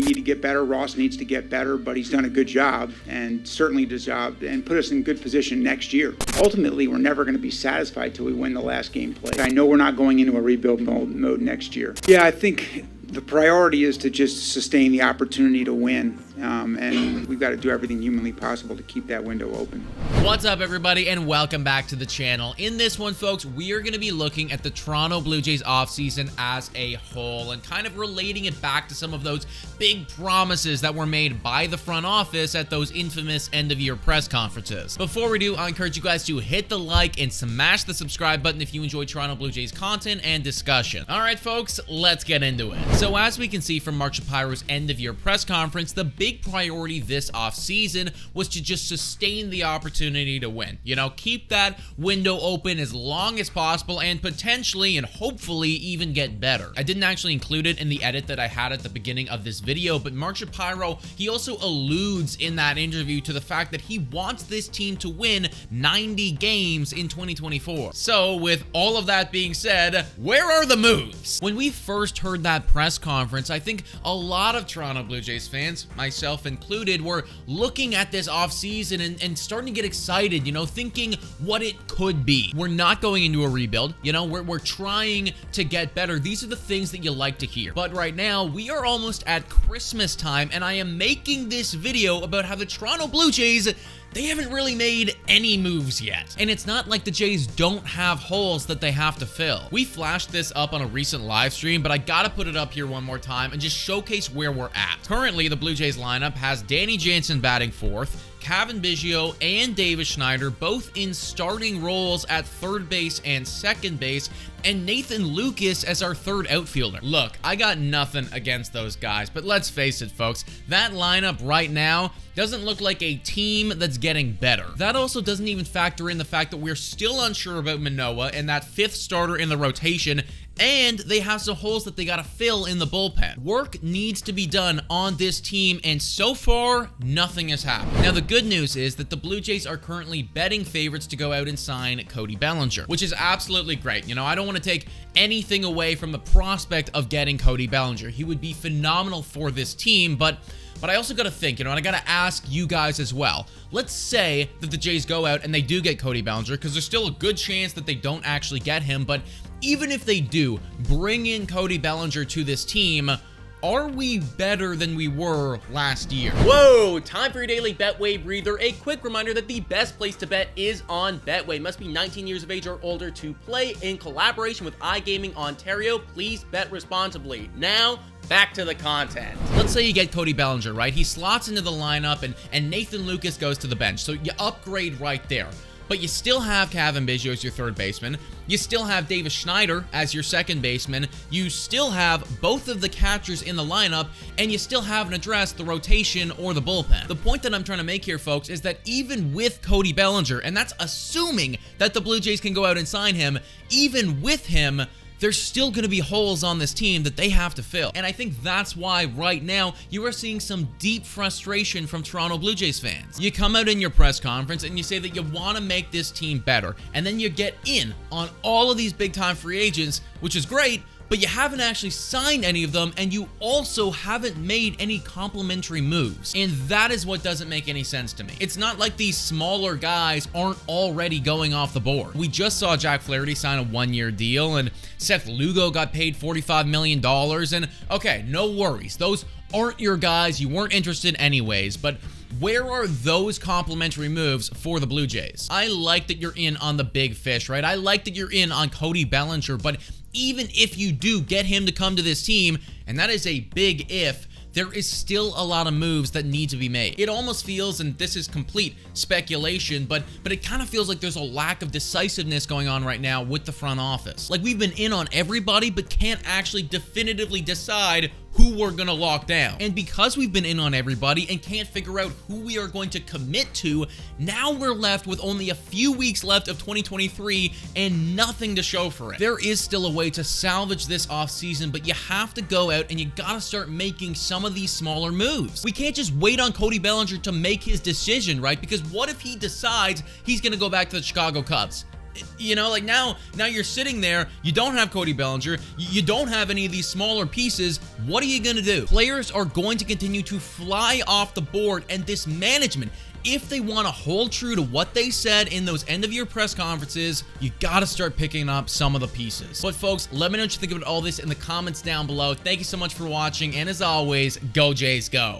need to get better. Ross needs to get better, but he's done a good job and certainly deserved and put us in good position next year. Ultimately, we're never going to be satisfied till we win the last game played. I know we're not going into a rebuild mode next year. Yeah, I think the priority is to just sustain the opportunity to win, and we've got to do everything humanly possible to keep that window open. What's up, everybody, and welcome back to the channel. In this one, folks, we are going to be looking at the Toronto Blue Jays offseason as a whole and kind of relating it back to some of those big promises that were made by the front office at those infamous end-of-year press conferences. Before we do, I encourage you guys to hit the like and smash the subscribe button if you enjoy Toronto Blue Jays content and discussion. All right, folks, let's get into it. So as we can see from Mark Shapiro's end-of-year press conference, the big priority this offseason was to just sustain the opportunity to win. You know, keep that window open as long as possible and potentially and hopefully even get better. I didn't actually include it in the edit that I had at the beginning of this video, but Mark Shapiro, he also alludes in that interview to the fact that he wants this team to win 90 games in 2024. So with all of that being said, where are the moves? When we first heard that press conference, I think a lot of Toronto Blue Jays fans, myself included, were looking at this offseason and starting to get excited, you know, thinking what it could be. We're not going into a rebuild, you know, we're trying to get better. These are the things that you like to hear. But right now, we are almost at Christmas time, and I am making this video about how the Toronto Blue Jays, they haven't really made any moves yet. And it's not like the Jays don't have holes that they have to fill. We flashed this up on a recent live stream, but I gotta put it up here one more time and just showcase where we're at. Currently, the Blue Jays lineup has Danny Jansen batting fourth, Cavan Biggio and Davis Schneider both in starting roles at third base and second base, and Nathan Lucas as our third outfielder. Look, I got nothing against those guys, but let's face it, folks, that lineup right now doesn't look like a team that's getting better. That also doesn't even factor in the fact that we're still unsure about Manoah and that fifth starter in the rotation, and they have some holes that they gotta fill in the bullpen. Work needs to be done on this team, and so far, nothing has happened. Now, the good news is that the Blue Jays are currently betting favorites to go out and sign Cody Bellinger, which is absolutely great. You know, I don't want to take anything away from the prospect of getting Cody Bellinger. He would be phenomenal for this team, but I also got to think, you know, and I got to ask you guys as well. Let's say that the Jays go out and they do get Cody Bellinger, because there's still a good chance that they don't actually get him, but even if they do bring in Cody Bellinger to this team, are we better than we were last year? Whoa, time for your daily Betway breather. A quick reminder that the best place to bet is on Betway. Must be 19 years of age or older to play. In collaboration with iGaming Ontario, please bet responsibly. Now, back to the content. Let's say you get Cody Bellinger, right? He slots into the lineup and Nathan Lucas goes to the bench. So you upgrade right there. But you still have Cavan Biggio as your third baseman. You still have Davis Schneider as your second baseman. You still have both of the catchers in the lineup, and you still haven't addressed the rotation or the bullpen. The point that I'm trying to make here, folks, is that even with Cody Bellinger, and that's assuming that the Blue Jays can go out and sign him, even with him, there's still going to be holes on this team that they have to fill. And I think that's why right now you are seeing some deep frustration from Toronto Blue Jays fans. You come out in your press conference and you say that you want to make this team better, and then you get in on all of these big time free agents, which is great, but you haven't actually signed any of them, and you also haven't made any complimentary moves. And that is what doesn't make any sense to me. It's not like these smaller guys aren't already going off the board. We just saw Jack Flaherty sign a one-year deal, and Seth Lugo got paid $45 million, and okay, no worries. Those aren't your guys. You weren't interested anyways, but where are those complimentary moves for the Blue Jays? I like that you're in on the big fish, right? I like that you're in on Cody Bellinger, but even if you do get him to come to this team, and that is a big if, there is still a lot of moves that need to be made. It almost feels, and this is complete speculation, but it kind of feels like there's a lack of decisiveness going on right now with the front office. Like, we've been in on everybody, but can't actually definitively decide who we're gonna lock down. And because we've been in on everybody and can't figure out who we are going to commit to, now we're left with only a few weeks left of 2023 and nothing to show for it. There is still a way to salvage this offseason, but you have to go out and you gotta start making some of these smaller moves. We can't just wait on Cody Bellinger to make his decision, right? Because what if he decides he's gonna go back to the Chicago Cubs? You know, like now you're sitting there, you don't have Cody Bellinger, you don't have any of these smaller pieces. What are you going to do? Players are going to continue to fly off the board, and this management, if they want to hold true to what they said in those end-of-year press conferences, you got to start picking up some of the pieces. But folks, let me know what you think about all this in the comments down below. Thank you so much for watching, and as always, go Jays go.